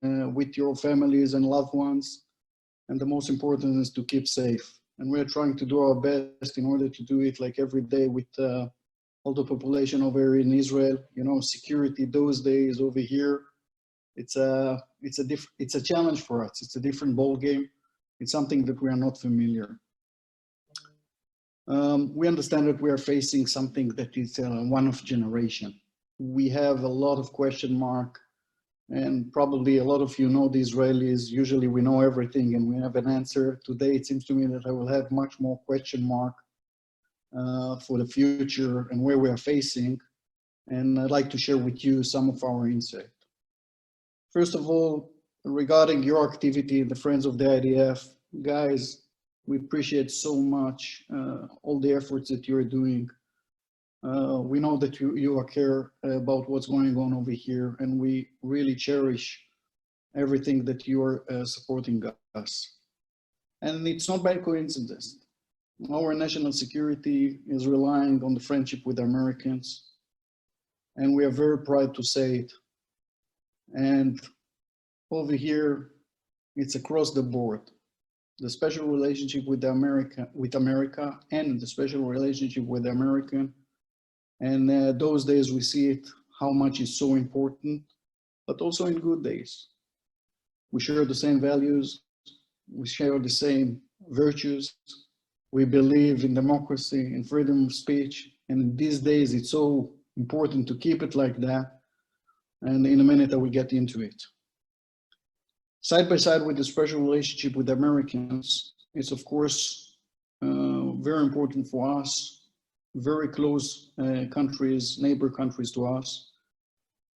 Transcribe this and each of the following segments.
with your families and loved ones. And the most important is to keep safe. And we're trying to do our best in order to do it like every day with all the population over here in Israel. You know, security those days over here, it's a challenge for us. It's a different ball game. It's something that we are not familiar. We understand that we are facing something that is one of generation. We have a lot of question mark, and probably a lot of you know the Israelis. Usually we know everything and we have an answer. Today it seems to me that I will have much more question mark for the future and where we are facing. And I'd like to share with you some of our insight. First of all, regarding your activity, the Friends of the IDF, guys, we appreciate so much all the efforts that you're doing. We know that you care about what's going on over here, and we really cherish everything that you are supporting us. And it's not by coincidence. Our national security is relying on the friendship with the Americans, and we are very proud to say it. And over here, it's across the board. The special relationship with America and the special relationship with the American. And those days we see it, how much is so important, but also in good days. We share the same values, we share the same virtues, we believe in democracy and freedom of speech. And in these days, it's so important to keep it like that. And in a minute, I will get into it. Side by side with the special relationship with the Americans, it's of course very important for us, very close countries, neighbor countries to us.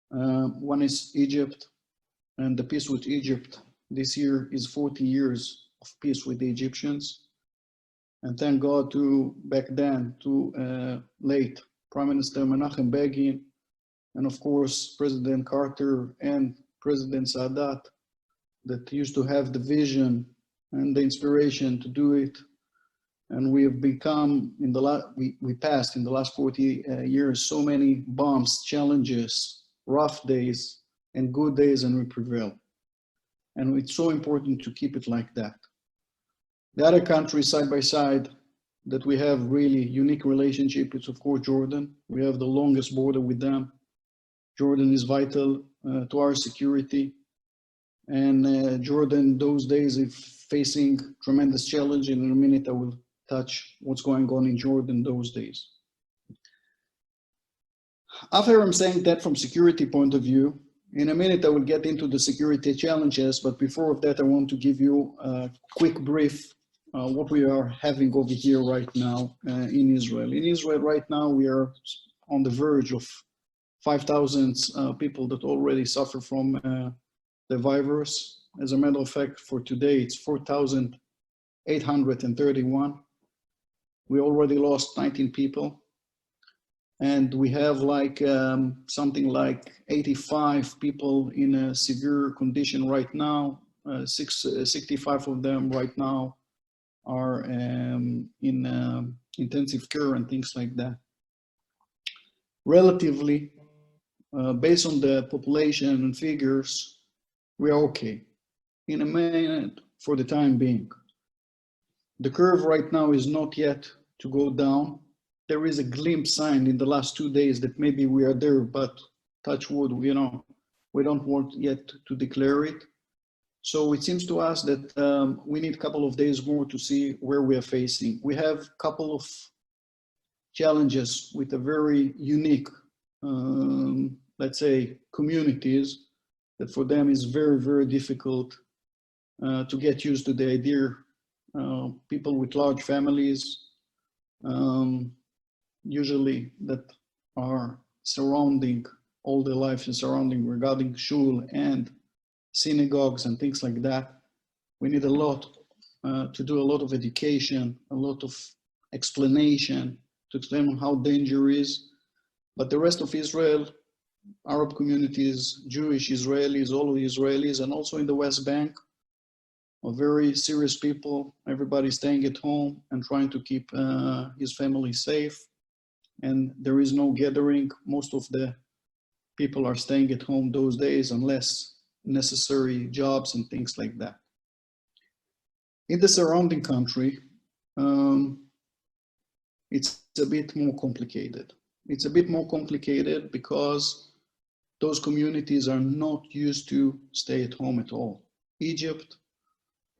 One is Egypt, and the peace with Egypt this year is 40 years of peace with the Egyptians. And thank God to back then to late Prime Minister Menachem Begin, and of course President Carter and President Sadat, that used to have the vision and the inspiration to do it. And we have become, we passed in the last 40 years so many bumps, challenges, rough days and good days, and we prevail. And it's so important to keep it like that. The other countries side by side that we have really unique relationship, it's of course Jordan. We have the longest border with them. Jordan is vital to our security. And Jordan those days is facing tremendous challenge. In a minute I will touch what's going on in Jordan those days. After I'm saying that from security point of view, in a minute I will get into the security challenges, but before that I want to give you a quick brief what we are having over here right now in Israel. In Israel right now we are on the verge of 5,000 people that already suffer from the virus. As a matter of fact, for today, it's 4,831. We already lost 19 people. And we have like something like 85 people in a severe condition right now. 65 of them right now are in intensive care and things like that. Relatively, based on the population and figures, we are okay. In a minute, for the time being. The curve right now is not yet to go down. There is a glimpse sign in the last 2 days that maybe we are there, but touch wood, you know, we don't want yet to declare it. So it seems to us that we need a couple of days more to see where we are facing. We have a couple of challenges with a very unique, let's say, communities that for them is very, very difficult to get used to the idea. People with large families, usually that are surrounding all their life and surrounding regarding shul and synagogues and things like that. We need a lot to do a lot of education, a lot of explanation to explain how dangerous is. But the rest of Israel, Arab communities, Jewish Israelis, all Israelis, and also in the West Bank, are very serious people. Everybody staying at home and trying to keep his family safe. And there is no gathering. Most of the people are staying at home those days unless necessary jobs and things like that. In the surrounding country, it's a bit more complicated. It's a bit more complicated because those communities are not used to stay at home at all. Egypt,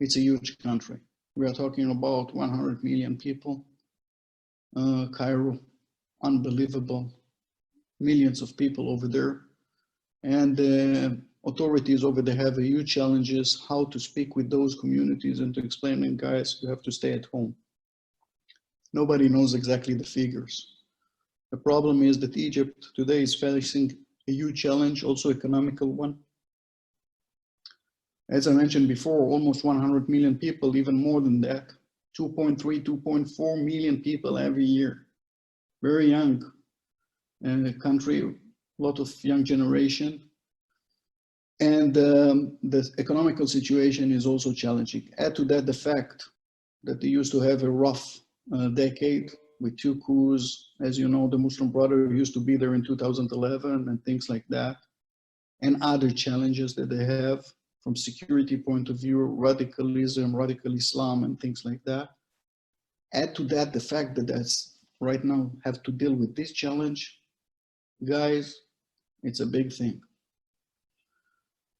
it's a huge country. We are talking about 100 million people. Cairo, unbelievable. Millions of people over there. And the authorities over there have a huge challenges how to speak with those communities and to explain them, guys, you have to stay at home. Nobody knows exactly the figures. The problem is that Egypt today is facing a huge challenge, also economical one. As I mentioned before, almost 100 million people, even more than that, 2.3, 2.4 million people every year. Very young country, a lot of young generation. And the economical situation is also challenging. Add to that the fact that they used to have a rough decade with 2 coups. As you know, the Muslim Brotherhood used to be there in 2011 and things like that. And other challenges that they have from security point of view, radicalism, radical Islam and things like that. Add to that the fact that that's right now have to deal with this challenge. Guys, it's a big thing.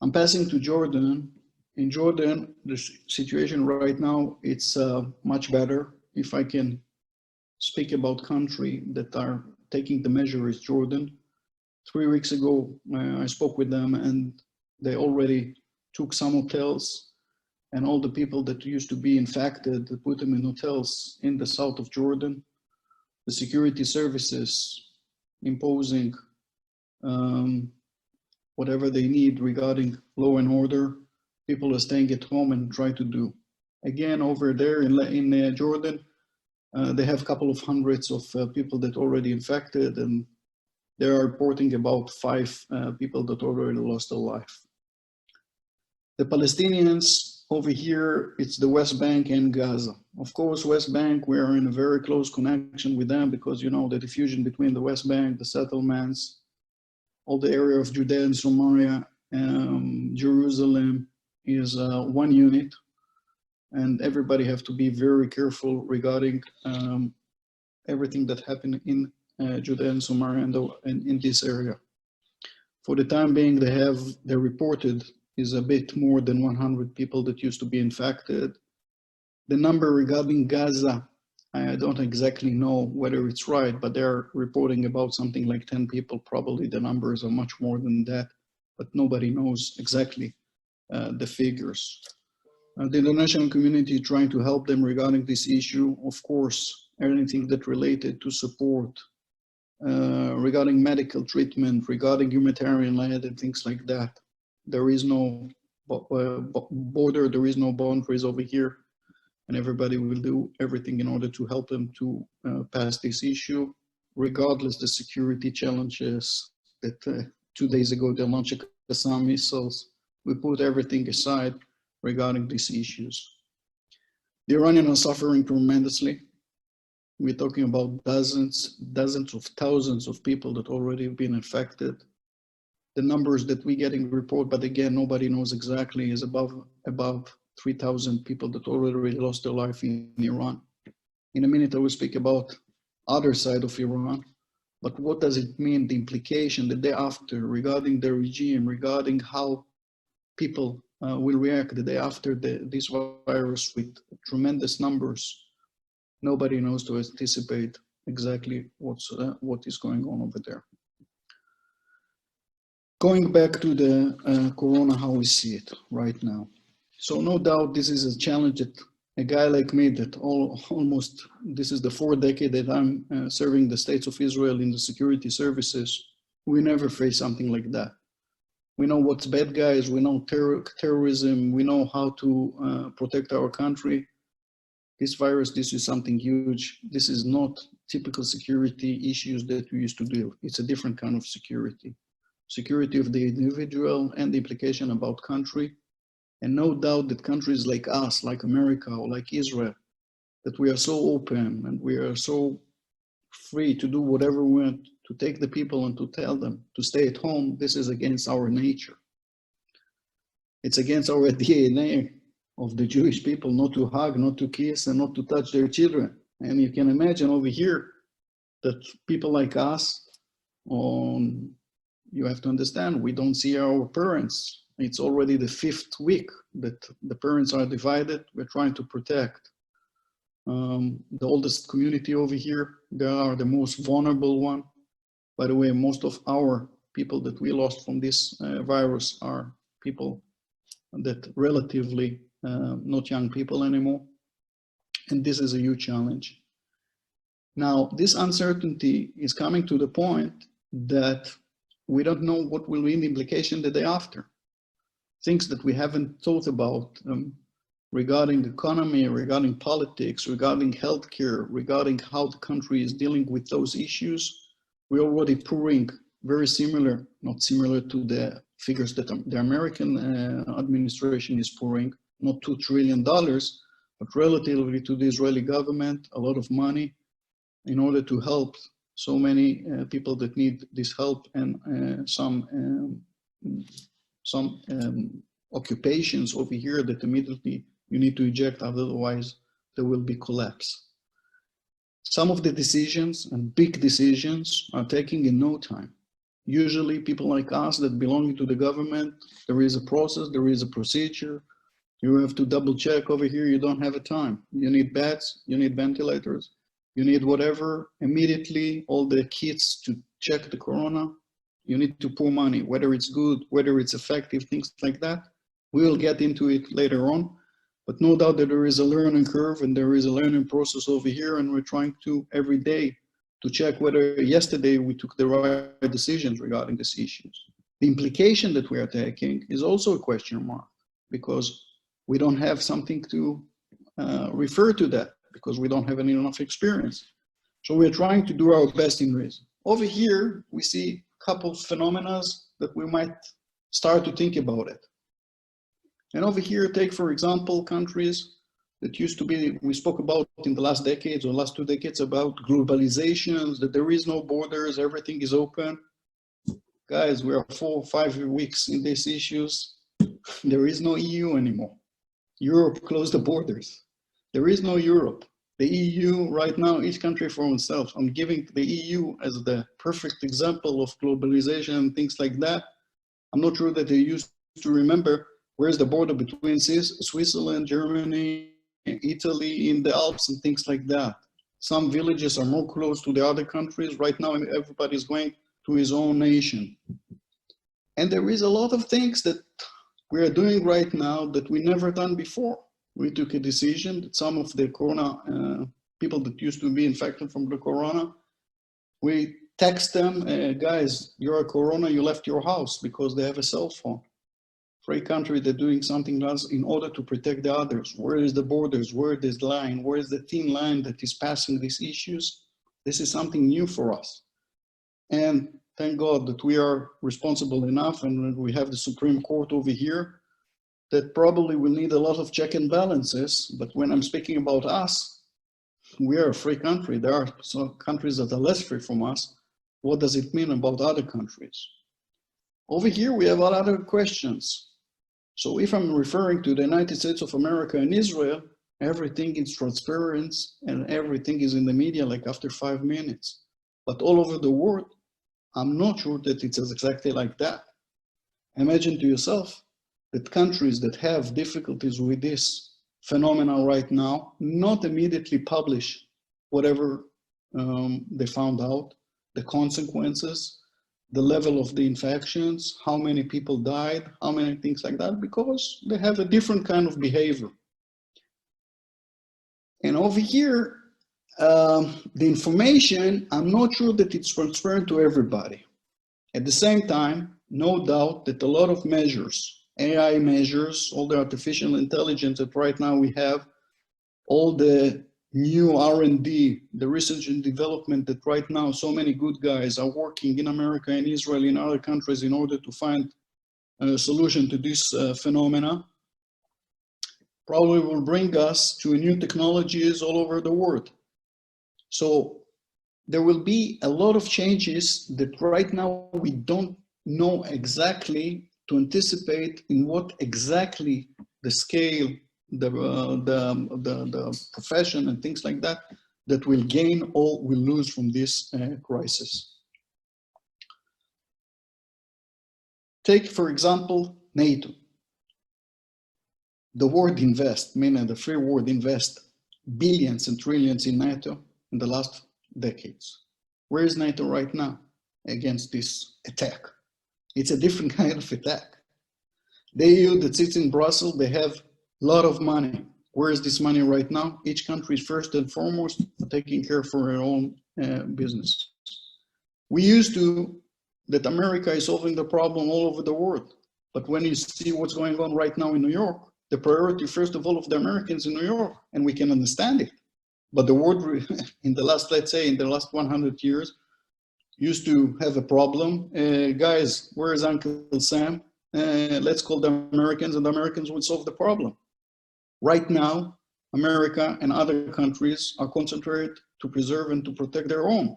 I'm passing to Jordan. In Jordan, the situation right now, it's much better. If I can speak about country that are taking the measure is Jordan. 3 weeks ago, I spoke with them and they already took some hotels and all the people that used to be infected, they put them in hotels in the south of Jordan. The security services imposing whatever they need regarding law and order. People are staying at home and try to do. Again, over there in Jordan, they have a couple of hundreds of people that already infected, and they are reporting about 5 people that already lost their life. The Palestinians over here, it's the West Bank and Gaza. Of course, West Bank, we are in a very close connection with them because you know the diffusion between the West Bank, the settlements, all the area of Judea and Samaria, Jerusalem is one unit, and everybody have to be very careful regarding everything that happened in Judea and Samaria and in this area. For the time being, they reported is a bit more than 100 people that used to be infected. The number regarding Gaza, I don't exactly know whether it's right, but they're reporting about something like 10 people. Probably the numbers are much more than that, but nobody knows exactly the figures. The international community trying to help them regarding this issue. Of course, anything that related to support, regarding medical treatment, regarding humanitarian aid and things like that. There is no border, there is no boundaries over here, and everybody will do everything in order to help them to pass this issue, regardless the security challenges that 2 days ago they launched Qassam missiles. We put everything aside regarding these issues. The Iranians are suffering tremendously. We're talking about dozens of thousands of people that already have been infected. The numbers that we getting report, but again, nobody knows exactly, is above 3,000 people that already lost their life in Iran. In a minute, I will speak about other side of Iran, but what does it mean, the implication the day after regarding the regime, regarding how people will react the day after this virus with tremendous numbers. Nobody knows to anticipate exactly what is going on over there. Going back to the corona, how we see it right now. So no doubt this is a challenge that a guy like me that almost, this is the 4th decade that I'm serving the States of Israel in the security services, we never face something like that. We know what's bad guys, we know terrorism, we know how to protect our country. This virus, this is something huge. This is not typical security issues that we used to deal. It's a different kind of security. Security of the individual and the implication about country. And no doubt that countries like us, like America or like Israel, that we are so open and we are so free to do whatever we want, to take the people and to tell them to stay at home, this is against our nature. It's against our DNA of the Jewish people not to hug, not to kiss, and not to touch their children. And you can imagine over here that people like us, you have to understand, we don't see our parents. It's already the 5th week that the parents are divided. We're trying to protect the oldest community over here. They are the most vulnerable one. By the way, most of our people that we lost from this virus are people that relatively not young people anymore. And this is a huge challenge. Now, this uncertainty is coming to the point that we don't know what will be the implication the day after. Things that we haven't thought about regarding the economy, regarding politics, regarding healthcare, regarding how the country is dealing with those issues. We're already pouring very similar, not similar to the figures that the American administration is pouring, not $2 trillion, but relatively to the Israeli government, a lot of money in order to help so many people that need this help, and some occupations over here that immediately you need to eject, otherwise there will be collapse. Some of the decisions, and big decisions, are taking in no time. Usually people like us that belong to the government, there is a process, there is a procedure. You have to double check. Over here, you don't have a time. You need beds, you need ventilators, you need whatever, immediately all the kits to check the corona. You need to pour money, whether it's good, whether it's effective, things like that. We will get into it later on, but no doubt that there is a learning curve and there is a learning process over here, and we're trying to every day to check whether yesterday we took the right decisions regarding these issues. The implication that we are taking is also a question mark, because we don't have something to refer to that, because we don't have enough experience. So we're trying to do our best in reason. Over here, we see a couple of phenomena that we might start to think about it. And over here, take, for example, countries that used to be, we spoke about in the last decades or last 2 decades about globalizations, that there is no borders, everything is open. Guys, we are 4 or 5 weeks in these issues. There is no EU anymore. Europe closed the borders. There is no Europe. The EU right now, each country for itself. I'm giving the EU as the perfect example of globalization and things like that. I'm not sure that they used to remember where's the border between Switzerland, Germany, Italy, in the Alps and things like that. Some villages are more close to the other countries. Right now, everybody's going to his own nation. And there is a lot of things that we are doing right now that we never done before. We took a decision that some of the corona people that used to be infected from the corona, we text them, guys, you're a corona, you left your house, because they have a cell phone. For a country, they're doing something else in order to protect the others. Where is the borders? Where is the line? Where is the thin line that is passing these issues? This is something new for us. And thank God that we are responsible enough, and we have the Supreme Court over here that probably will need a lot of check and balances. But when I'm speaking about us, we are a free country. There are some countries that are less free from us. What does it mean about other countries? Over here, we have a lot of questions. So if I'm referring to the United States of America and Israel, everything is transparent and everything is in the media like after 5 minutes. But all over the world, I'm not sure that it's exactly like that. Imagine to yourself that countries that have difficulties with this phenomenon right now, not immediately publish whatever they found out, the consequences, the level of the infections, how many people died, how many things like that, because they have a different kind of behavior. And over here, the information, I'm not sure that it's transparent to everybody. At the same time, no doubt that a lot of measures, AI measures, all the artificial intelligence that right now we have, all the new R&D, the research and development that right now so many good guys are working in America and Israel, in other countries, in order to find a solution to this phenomena, probably will bring us to new technologies all over the world. So there will be a lot of changes that right now we don't know exactly to anticipate in what exactly the scale, the profession and things like that, that will gain or will lose from this crisis. Take, for example, NATO. The word invest, meaning the free word invest, billions and trillions in NATO in the last decades. Where is NATO right now against this attack? It's a different kind of attack. The EU that sits in Brussels, they have a lot of money. Where is this money right now? Each country is first and foremost taking care for their own business. We used to, that America is solving the problem all over the world. But when you see what's going on right now in New York, the priority, first of all, of the Americans in New York, and we can understand it. But the world in the last, let's say, in the last 100 years, used to have a problem. Guys, where is Uncle Sam? Let's call the Americans, and the Americans would solve the problem. Right now, America and other countries are concentrated to preserve and to protect their own.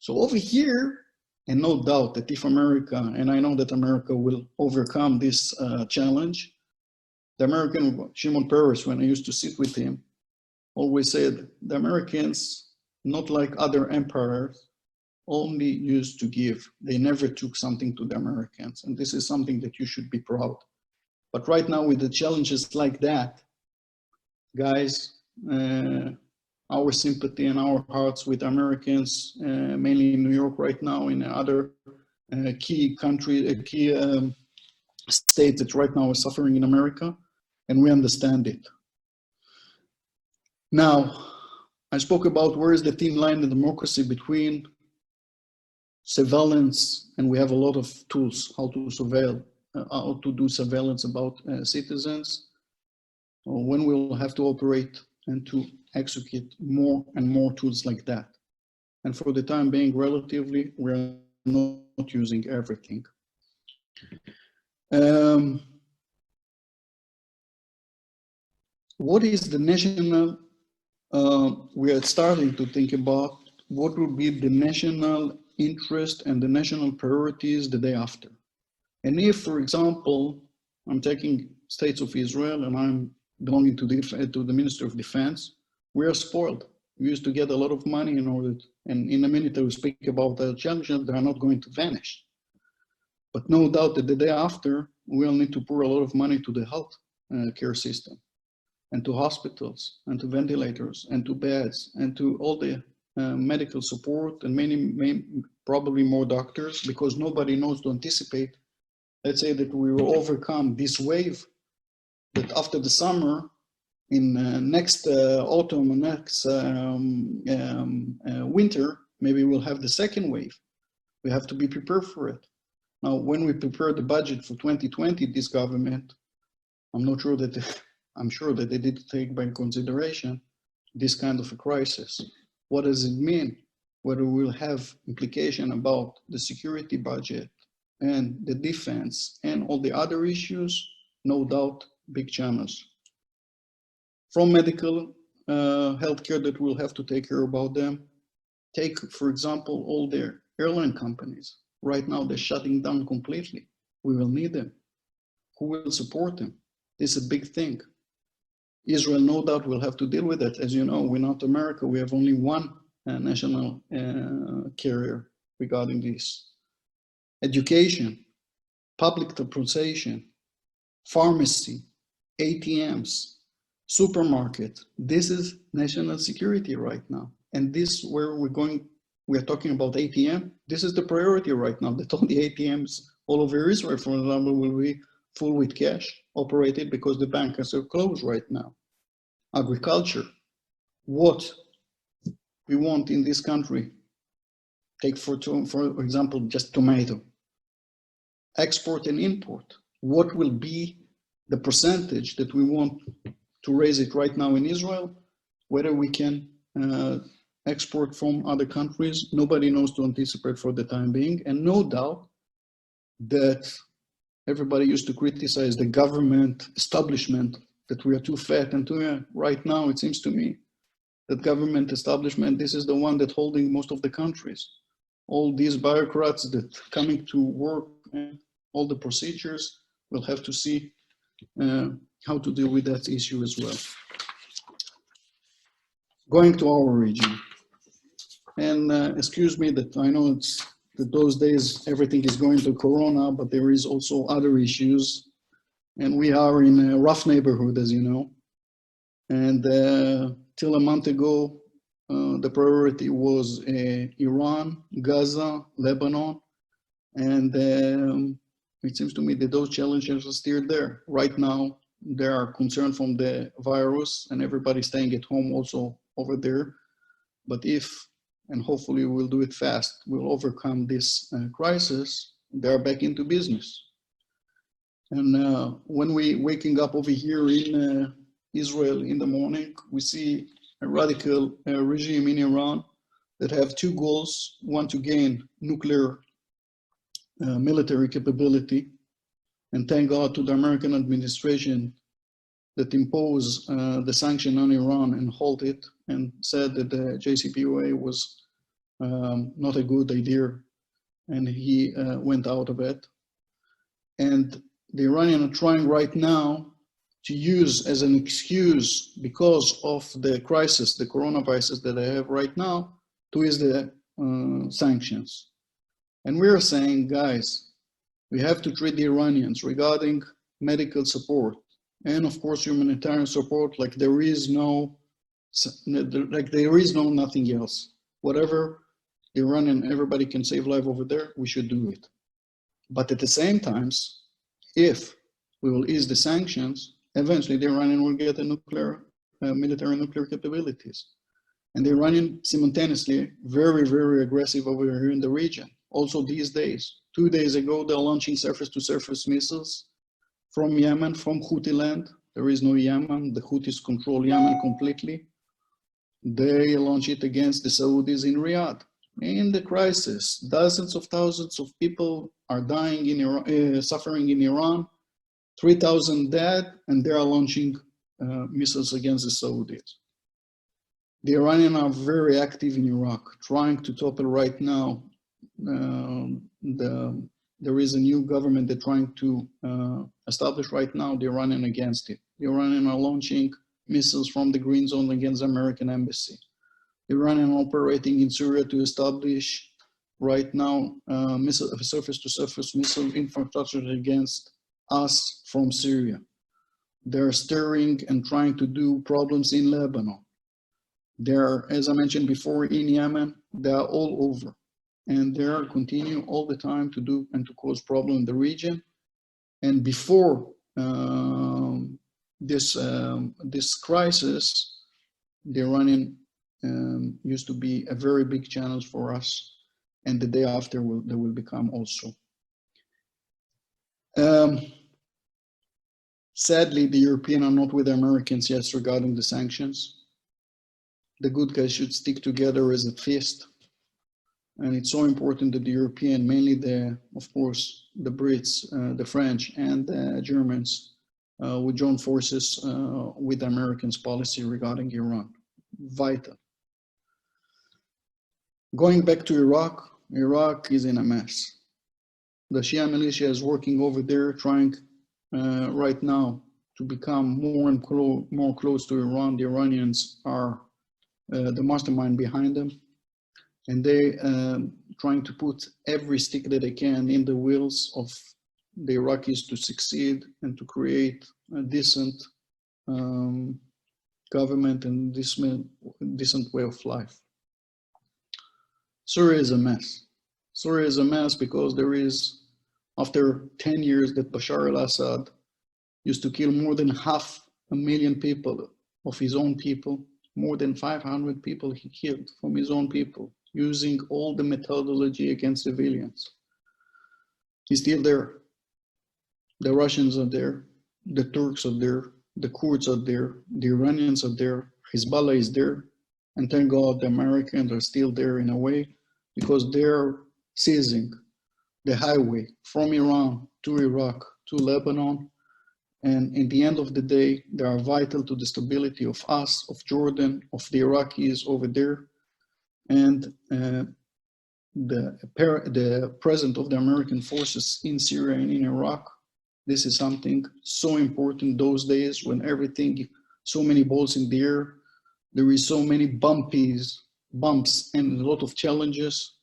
So over here, and no doubt that if America, and I know that America will overcome this challenge, the American, Shimon Peres, when I used to sit with him, always said, the Americans, not like other empires, only used to give. They never took something to the Americans. And this is something that you should be proud. But right now with the challenges like that, guys, our sympathy and our hearts with Americans, mainly in New York right now, in other key countries, key states that right now are suffering in America, and we understand it. Now, I spoke about where is the thin line in democracy between surveillance, and we have a lot of tools how to surveil, how to do surveillance about citizens, or when we will have to operate and to execute more and more tools like that. And for the time being, relatively, we're not using everything. What is the national, we are starting to think about what would be the national interest and the national priorities the day after. And if, for example, I'm taking states of Israel and I'm belonging to the Ministry of Defense, we are spoiled. We used to get a lot of money in order to, and in a minute I will speak about the challenges that are not going to vanish. But no doubt that the day after, we'll need to pour a lot of money to the health care system, and to hospitals, and to ventilators, and to beds, and to all the medical support, and many, probably more doctors, because nobody knows to anticipate. Let's say that we will overcome this wave, that after the summer, in next autumn or next winter, maybe we'll have the second wave. We have to be prepared for it. Now, when we prepare the budget for 2020, this government, I'm not sure that, I'm sure that they did take by consideration this kind of a crisis. What does it mean? Whether we'll have implication about the security budget and the defense and all the other issues, no doubt, big channels. From medical healthcare that we'll have to take care about them. Take, for example, all their airline companies. Right now, they're shutting down completely. We will need them. Who will support them? This is a big thing. Israel, no doubt, will have to deal with it. As you know, we're not America. We have only one national carrier regarding this. Education, public transportation, pharmacy, ATMs, supermarket. This is national security right now. And this where we're talking about ATM. This is the priority right now, that all the ATMs all over Israel, for example, will be full with cash operated because the banks are closed right now. Agriculture, what we want in this country, take for example, just tomato. Export and import, what will be the percentage that we want to raise it right now in Israel, whether we can export from other countries, nobody knows to anticipate for the time being. And no doubt that everybody used to criticize the government establishment, that we are too fat and too, right now it seems to me that government establishment, this is the one that's holding most of the countries. All these bureaucrats that coming to work, and all the procedures. We'll have to see how to deal with that issue as well. Going to our region, and excuse me that I know it's that those days everything is going to Corona, but there is also other issues, and we are in a rough neighborhood, as you know. And till a month ago, the priority was Iran, Gaza, Lebanon, and it seems to me that those challenges are still there. Right now, there are concerns from the virus and everybody staying at home also over there. But if, and hopefully we'll do it fast, we'll overcome this crisis, they're back into business. And when we waking up over here in Israel in the morning, we see a radical regime in Iran that have two goals: one, to gain nuclear military capability, and thank God to the American administration that imposed the sanction on Iran and halt it, and said that the JCPOA was not a good idea, and he went out of it. And the Iranians are trying right now to use as an excuse, because of the crisis, the coronavirus that they have right now, to ease the sanctions. And we're saying, guys, we have to treat the Iranians regarding medical support and of course humanitarian support like there is no nothing else. Whatever the Iranian, everybody can save life over there, we should do it. But at the same times, if we will ease the sanctions, eventually the Iranian will get a nuclear, military nuclear capabilities. And the Iranian simultaneously very, very aggressive over here in the region. Also these days, 2 days ago, they're launching surface-to-surface missiles from Yemen, from Houthi land. There is no Yemen, the Houthis control Yemen completely. They launch it against the Saudis in Riyadh. In the crisis, dozens of thousands of people are dying in Iran, suffering in Iran, 3,000 dead, and they are launching missiles against the Saudis. The Iranians are very active in Iraq, trying to topple right now. There is a new government they're trying to establish right now, the Iranian against it. The Iranians are launching missiles from the green zone against the American embassy. The Iranian operating in Syria to establish right now surface-to-surface missile infrastructure against us from Syria. They're stirring and trying to do problems in Lebanon. They're, as I mentioned before, in Yemen, they're all over. And they're continuing all the time to do and to cause problems in the region. And before this crisis, the Iranian used to be a very big challenge for us, and the day after they will become also. Sadly, the Europeans are not with the Americans yet regarding the sanctions. The good guys should stick together as a fist. And it's so important that the European, mainly of course, the Brits, the French, and the Germans would join forces with the Americans' policy regarding Iran. Vital. Going back to Iraq, Iraq is in a mess. The Shia militia is working over there, trying right now to become more close to Iran. The Iranians are the mastermind behind them. And they trying to put every stick that they can in the wheels of the Iraqis to succeed and to create a decent government and decent way of life. Syria is a mess. Syria is a mess because there is, after 10 years that Bashar al-Assad used to kill more than 500,000 people of his own people, more than 500 people he killed from his own people, using all the methodology against civilians. He's still there. The Russians are there, the Turks are there, the Kurds are there, the Iranians are there, Hezbollah is there, and thank God the Americans are still there in a way, because they're seizing the highway from Iran to Iraq to Lebanon, and in the end of the day, they are vital to the stability of us, of Jordan, of the Iraqis over there. And the presence of the American forces in Syria and in Iraq. This is something so important those days when everything, so many balls in the air, there is so many bumps and a lot of challenges,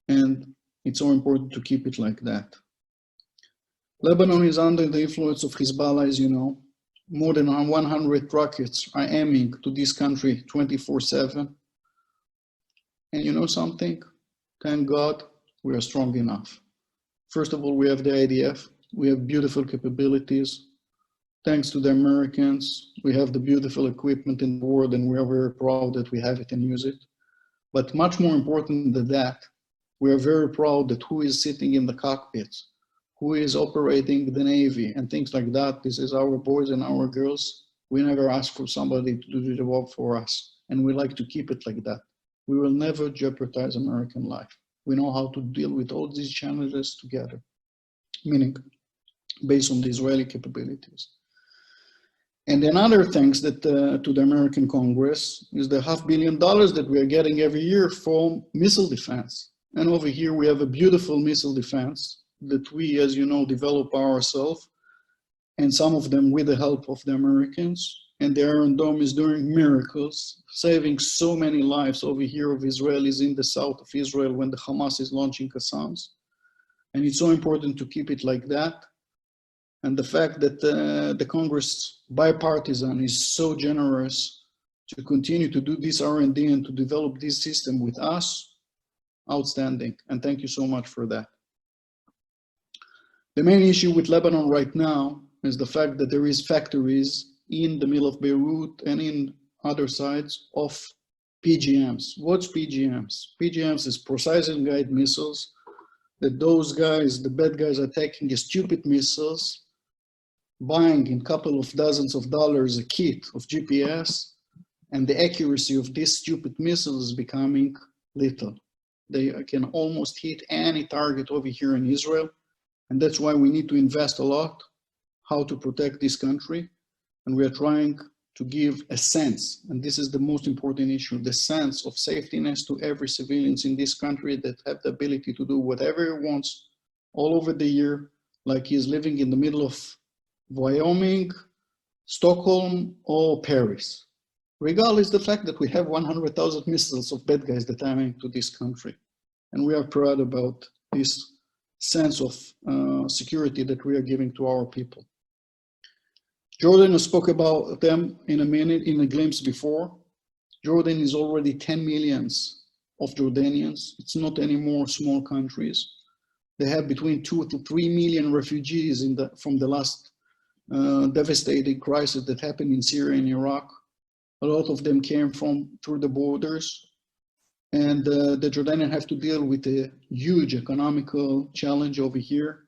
and it's so important to keep it like that. Lebanon is under the influence of Hezbollah, as you know. More than 100 rockets are aiming to this country 24/7. And you know something? Thank God we are strong enough. First of all, we have the IDF. We have beautiful capabilities. Thanks to the Americans, we have the beautiful equipment in the world, and we are very proud that we have it and use it. But much more important than that, we are very proud that who is sitting in the cockpits, who is operating the Navy and things like that. This is our boys and our girls. We never ask for somebody to do the job for us, and we like to keep it like that. We will never jeopardize American life. We know how to deal with all these challenges together, meaning based on the Israeli capabilities. And another thanks that to the American Congress is the $500 million that we are getting every year from missile defense. And over here we have a beautiful missile defense that we, as you know, develop ourselves, and some of them with the help of the Americans. And the Iron Dome is doing miracles, saving so many lives over here of Israelis in the south of Israel when the Hamas is launching Qassams. And it's so important to keep it like that. And the fact that the Congress bipartisan is so generous to continue to do this R&D and to develop this system with us, outstanding. And thank you so much for that. The main issue with Lebanon right now is the fact that there is factories in the middle of Beirut and in other sides of PGMs. What's PGMs? PGMs is precise and guided missiles that those guys, the bad guys, are taking as stupid missiles, buying in a couple of dozens of dollars a kit of GPS, and the accuracy of these stupid missiles is becoming lethal. They can almost hit any target over here in Israel, and that's why we need to invest a lot how to protect this country. And we are trying to give a sense, and this is the most important issue, the sense of safetiness to every civilians in this country that have the ability to do whatever he wants all over the year, like he's living in the middle of Wyoming, Stockholm, or Paris. Regardless the fact that we have 100,000 missiles of bad guys that are aiming to this country. And we are proud about this sense of security that we are giving to our people. Jordan spoke about them in a minute, in a glimpse before. Jordan is already 10 millions of Jordanians. It's not anymore small countries. They have between 2 to 3 million refugees from the last devastating crisis that happened in Syria and Iraq. A lot of them came through the borders. And the Jordanians have to deal with a huge economical challenge over here.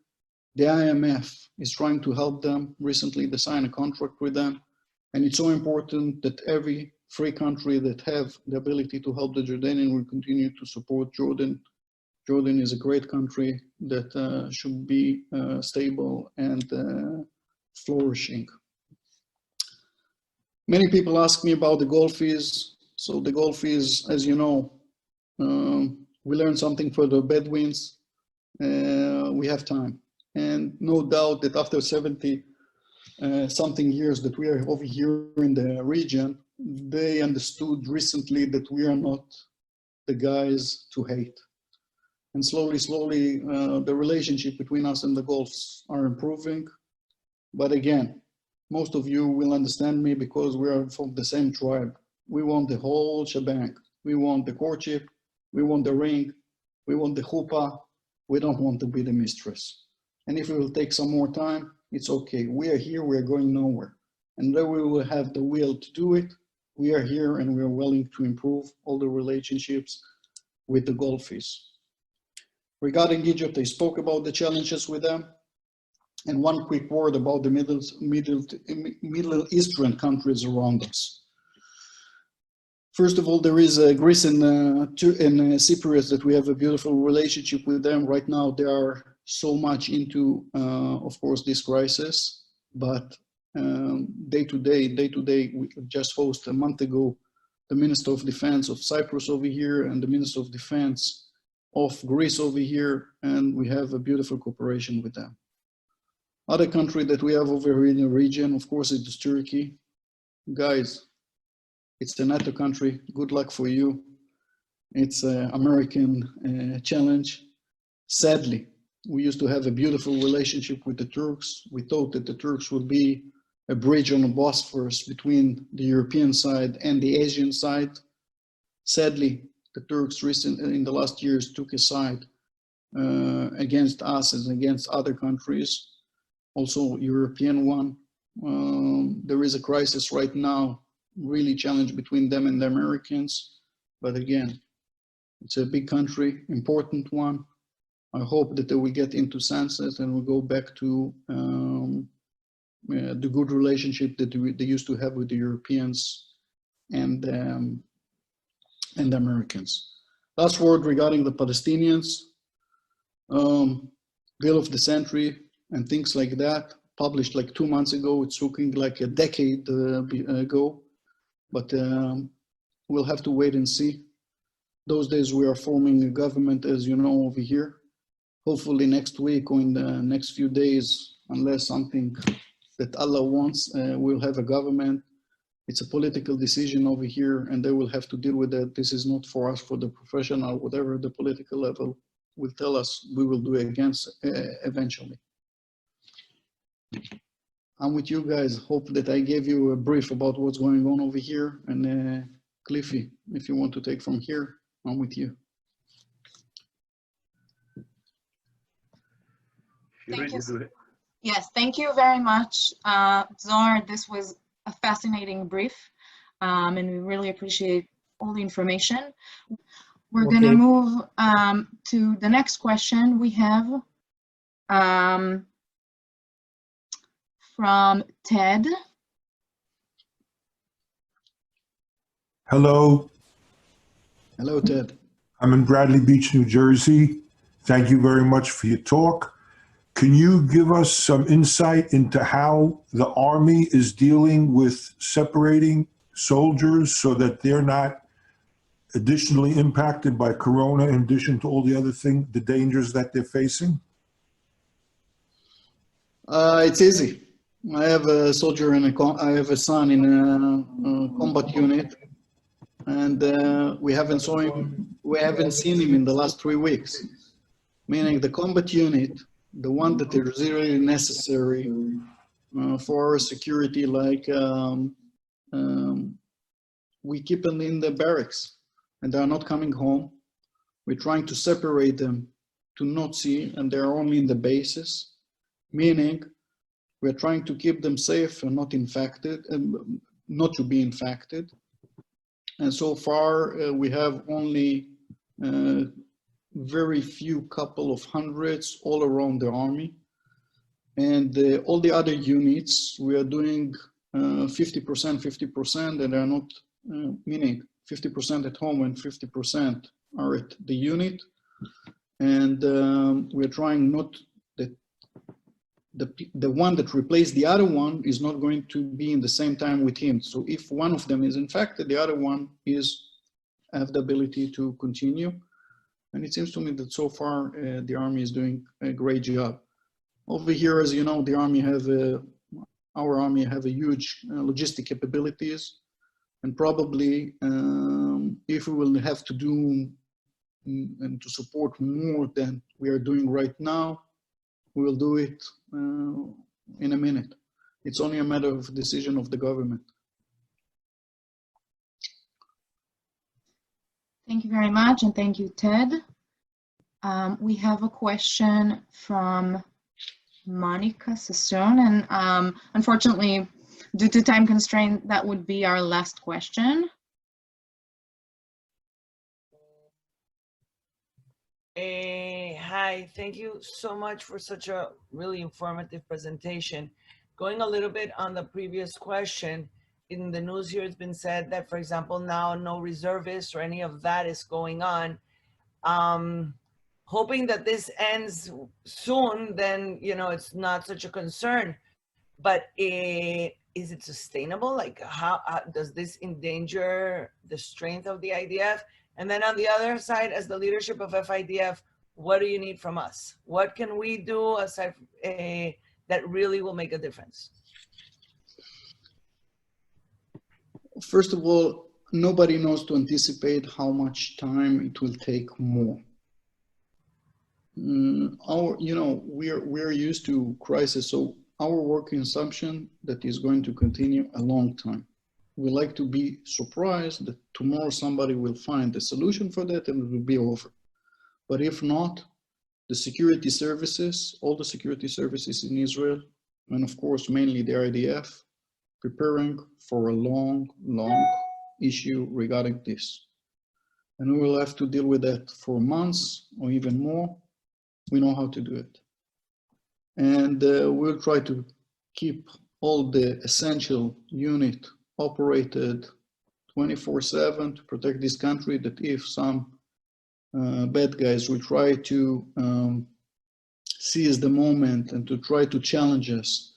The IMF is trying to help them. Recently, they signed a contract with them. And it's so important that every free country that have the ability to help the Jordanian will continue to support Jordan. Jordan is a great country that should be stable and flourishing. Many people ask me about the Gulf fees. So the Gulf fees, as you know, we learned something for the Bedouins. We have time. And no doubt that after 70 something years that we are over here in the region, they understood recently that we are not the guys to hate. And slowly, slowly, the relationship between us and the Gulfs are improving. But again, most of you will understand me because we are from the same tribe. We want the whole shebang. We want the courtship. We want the ring. We want the chuppah. We don't want to be the mistress. And if it will take some more time, it's okay. We are here, we are going nowhere. And then we will have the will to do it. We are here and we are willing to improve all the relationships with the Gulfies. Regarding Egypt, I spoke about the challenges with them. And one quick word about the Middle Eastern countries around us. First of all, there is Greece and Cyprus that we have a beautiful relationship with them. Right now, they are so much into, of course, this crisis, but day to day, we just hosted a month ago, the Minister of Defense of Cyprus over here and the Minister of Defense of Greece over here, and we have a beautiful cooperation with them. Other country that we have over here in the region, of course, is Turkey. Guys, it's a NATO country. Good luck for you. It's an American challenge. Sadly, we used to have a beautiful relationship with the Turks. We thought that the Turks would be a bridge on the Bosphorus between the European side and the Asian side. Sadly, the Turks recently, in the last years, took a side against us and against other countries, also European one. There is a crisis right now, really challenge between them and the Americans. But again, it's a big country, important one. I hope that they will get into senses and we'll go back to the good relationship that they used to have with the Europeans and the Americans. Last word regarding the Palestinians, bill of the century and things like that, published like 2 months ago. It's looking like a decade ago, but we'll have to wait and see. Those days we are forming a government, as you know, over here. Hopefully next week or in the next few days, unless something that Allah wants, we'll have a government. It's a political decision over here and they will have to deal with that. This is not for us, for the professional, whatever the political level will tell us, we will do it against eventually. I'm with you guys. Hope that I gave you a brief about what's going on over here. And Cliffy, if you want to take from here, I'm with you. Thank you. Yes, thank you very much, Zohar. This was a fascinating brief, and we really appreciate all the information. We're going to move to the next question we have from Ted. Hello. Hello, Ted. I'm in Bradley Beach, New Jersey. Thank you very much for your talk. Can you give us some insight into how the Army is dealing with separating soldiers so that they're not additionally impacted by Corona in addition to all the other things, the dangers that they're facing? It's easy. I have a soldier and I have a son in a combat unit, and we haven't seen him in the last 3 weeks. Meaning the combat unit, the one that is really necessary for our security, like we keep them in the barracks and they are not coming home. We're trying to separate them to not see, and they're only in the bases, meaning we're trying to keep them safe and not infected, and not to be infected. And so far we have only very few couple of hundreds all around the Army, and all the other units we are doing 50%, and they're not meaning 50% at home and 50% are at the unit. And we're trying not that the one that replaced the other one is not going to be in the same time with him. So if one of them is infected, the other one have the ability to continue. And it seems to me that so far the Army is doing a great job. Over here, as you know, the Army our Army have a huge logistic capabilities, and probably if we will have to do and to support more than we are doing right now, we will do it in a minute. It's only a matter of decision of the government. Thank you very much, and thank you, Ted. We have a question from Monica Sasson, and unfortunately, due to time constraint, that would be our last question. Hi, thank you so much for such a really informative presentation. Going a little bit on the previous question, in the news here it's been said that, for example, now no reservists or any of that is going on. Hoping that this ends soon, then, you know, it's not such a concern. But is it sustainable? Like, how does this endanger the strength of the IDF? And then on the other side, as the leadership of FIDF, what do you need from us? What can we do aside that really will make a difference? First of all, nobody knows to anticipate how much time it will take more. We're used to crisis, so our working assumption that is going to continue a long time. We like to be surprised that tomorrow somebody will find a solution for that and it will be over. But if not, the security services, all the security services in Israel, and of course mainly the IDF, preparing for a long issue regarding this. And we will have to deal with that for months or even more. We know how to do it. And we'll try to keep all the essential unit operated 24/7 to protect this country, that if some bad guys will try to seize the moment and to try to challenge us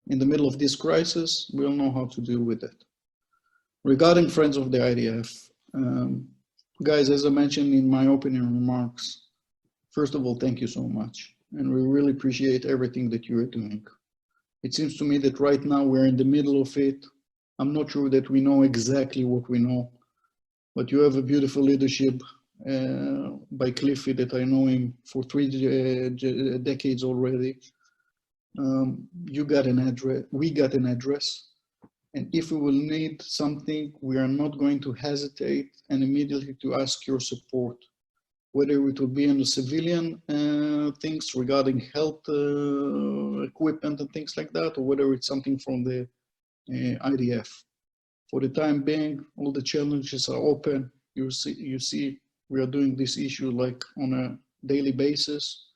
in the middle of this crisis, we'll know how to deal with it. Regarding Friends of the IDF, guys, as I mentioned in my opening remarks, first of all, thank you so much. And we really appreciate everything that you are doing. It seems to me that right now we're in the middle of it. I'm not sure that we know exactly what we know, but you have a beautiful leadership by Cliffy that I know him for 3 decades already. You got an address, we got an address. And if we will need something, we are not going to hesitate and immediately to ask your support, whether it will be in the civilian things regarding health equipment and things like that, or whether it's something from the IDF. For the time being, all the challenges are open. You see, we are doing this issue like on a daily basis.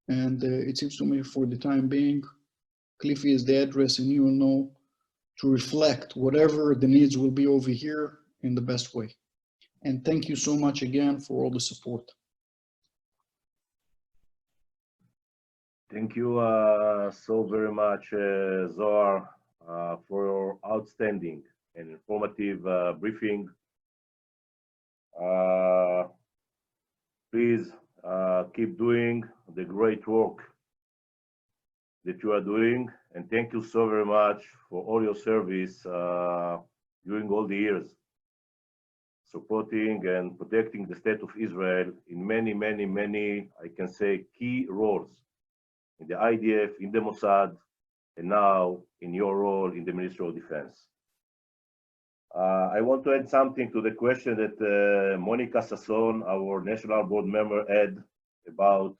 And it seems to me for the time being, Cliffy is the address and you will know to reflect whatever the needs will be over here in the best way. And thank you so much again for all the support. Thank you so very much, Zohar, for your outstanding and informative briefing. Please keep doing the great work that you are doing, and thank you so very much for all your service during all the years, supporting and protecting the state of Israel in many, I can say, key roles in the IDF, in the Mossad, and now in your role in the Ministry of Defense. I want to add something to the question that Monica Sasson, our National Board member, had about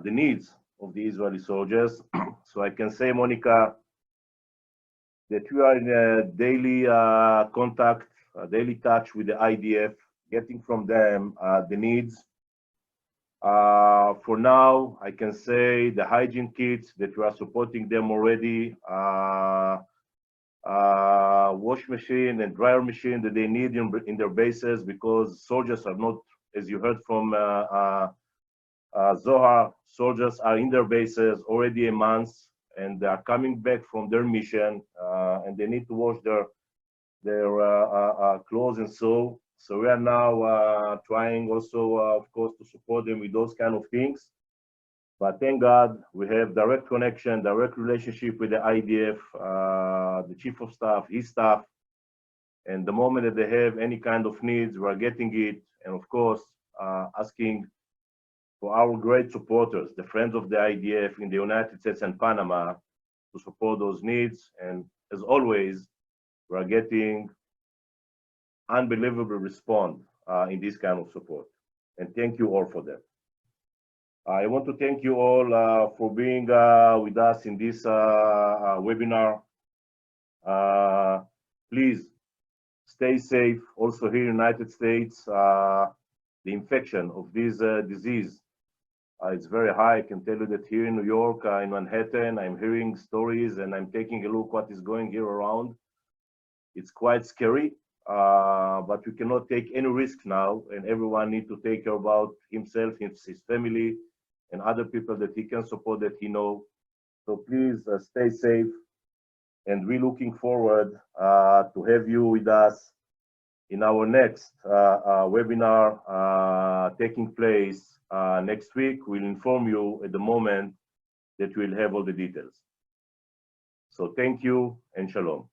the needs of the Israeli soldiers. So I can say, Monica, that we are in a daily contact, daily touch with the IDF, getting from them the needs. For now, I can say the hygiene kits that we are supporting them already, wash machine and dryer machine that they need in their bases, because soldiers are not, as you heard from Zohar, soldiers are in their bases already a month, and they are coming back from their mission, and they need to wash their clothes and so. So we are now trying also, of course, to support them with those kind of things. But thank God we have direct connection, direct relationship with the IDF, the chief of staff, his staff. And the moment that they have any kind of needs, we are getting it. And of course, asking for our great supporters, the friends of the IDF in the United States and Panama, to support those needs. And as always, we are getting unbelievable response in this kind of support. And thank you all for that. I want to thank you all for being with us in this webinar. Please stay safe. Also here in the United States, the infection of this disease is very high. I can tell you that here in New York, in Manhattan, I'm hearing stories and I'm taking a look what is going here around. It's quite scary, but we cannot take any risk now, and everyone needs to take care about himself, his family, and other people that he can support, that he knows. So please stay safe, and we're looking forward to have you with us in our next webinar taking place next week. We'll inform you at the moment that we'll have all the details. So thank you and shalom.